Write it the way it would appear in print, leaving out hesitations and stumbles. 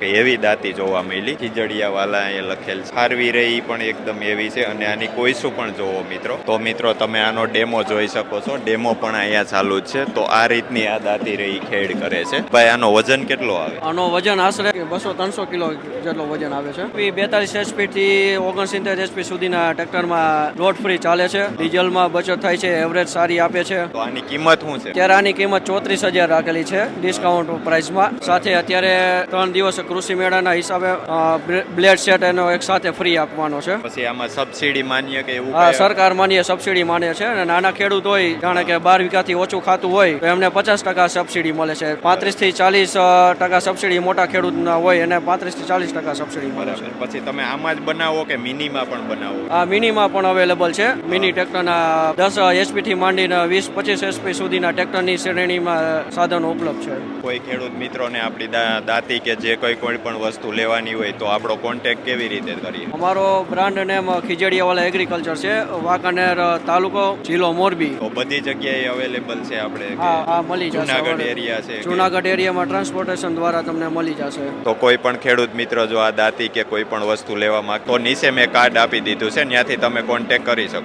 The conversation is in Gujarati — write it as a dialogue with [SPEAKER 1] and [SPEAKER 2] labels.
[SPEAKER 1] એવી દાંતી જોવા મળી ખીજડીયા વાલા એ લખેલ છે. ફારવી રહી પણ એકદમ એવી છે અને આની કોઈસું પણ જોવો મિત્રો. તો મિત્રો તમે આનો ડેમો જોઈ શકો છો. ડેમો પણ અહીંયા ચાલુ જ છે. તો આ રીતની આ દાંતી રહી ખેડ કરે છે. ભાઈ આનો વજન કેટલો આવે?
[SPEAKER 2] આનો વજન આશરે 200-300 કિલો જેટલો વજન આવે છે. 42 HP થી 69 HP સુધીના ટ્રેક્ટરમાં લોડ ફ્રી ચાલે છે. ડીઝલમાં બચત થાય છે, એવરેજ સારી આપે છે.
[SPEAKER 1] તો આની કિંમત શું છે?
[SPEAKER 2] ત્યારે આની કિંમત 34,000 રાખેલી છે ડિસ્કાઉન્ટ પ્રાઇસમાં. સાથે અત્યારે 3 દિવસ કૃષિ મેળાના હિસાબે બ્લેડ સેટ એનો એક સાથે ફ્રી આપવાનો છે.
[SPEAKER 1] પછી આમાં સબસિડી માન્ય કે એવું?
[SPEAKER 2] હા, સરકાર માન્ય સબસિડી માન્ય છે. અને નાના ખેડૂત હોય, જાણે કે 12 વીઘાથી ઓછું ખાતું હોય તો એમને 50% સબસિડી મળે છે. 35 થી 40% સબસિડી મોટા ખેડૂતના હોય એને 35 થી 40% સબસિડી મળે છે.
[SPEAKER 1] પછી તમે આમાં જ બનાવો કે મિનીમાં પણ બનાવો?
[SPEAKER 2] આ મિનીમાં પણ અવેલેબલ છે. મિની ટ્રેક્ટરના 10 HP થી માંડીને 20-25 HP સુધીના ટ્રેક્ટરની શ્રેણીમાં સાધનો ઉપલબ્ધ છે.
[SPEAKER 1] કોઈ ખેડૂત મિત્રોને આપણી દાંતી કે જે કોઈ પણ વસ્તુ લેવાની હોય તો આપણો કોન્ટેક્ટ કેવી રીતે કરીએ?
[SPEAKER 2] અમારો બ્રાન્ડ નેમ ખીજડીયાવાલા એગ્રીકલ્ચર છે, વાંકાનેર તાલુકો, જિલ્લો મોરબી.
[SPEAKER 1] તો બધી જગ્યાએ અવેલેબલ છે આપણે?
[SPEAKER 2] હા, મળી જશે.
[SPEAKER 1] જુનાગઢ એરિયા છે?
[SPEAKER 2] જુનાગઢ એરિયામાં ટ્રાન્સપોર્ટેશન દ્વારા તમને મળી જશે.
[SPEAKER 1] તો કોઈ પણ ખેડૂત મિત્ર જો આ દાંતી કે કોઈ પણ વસ્તુ લેવા માંગતો, નીચે મેં કાર્ડ આપી દીધું છે, ત્યાંથી તમે કોન્ટેક્ટ કરી શકો.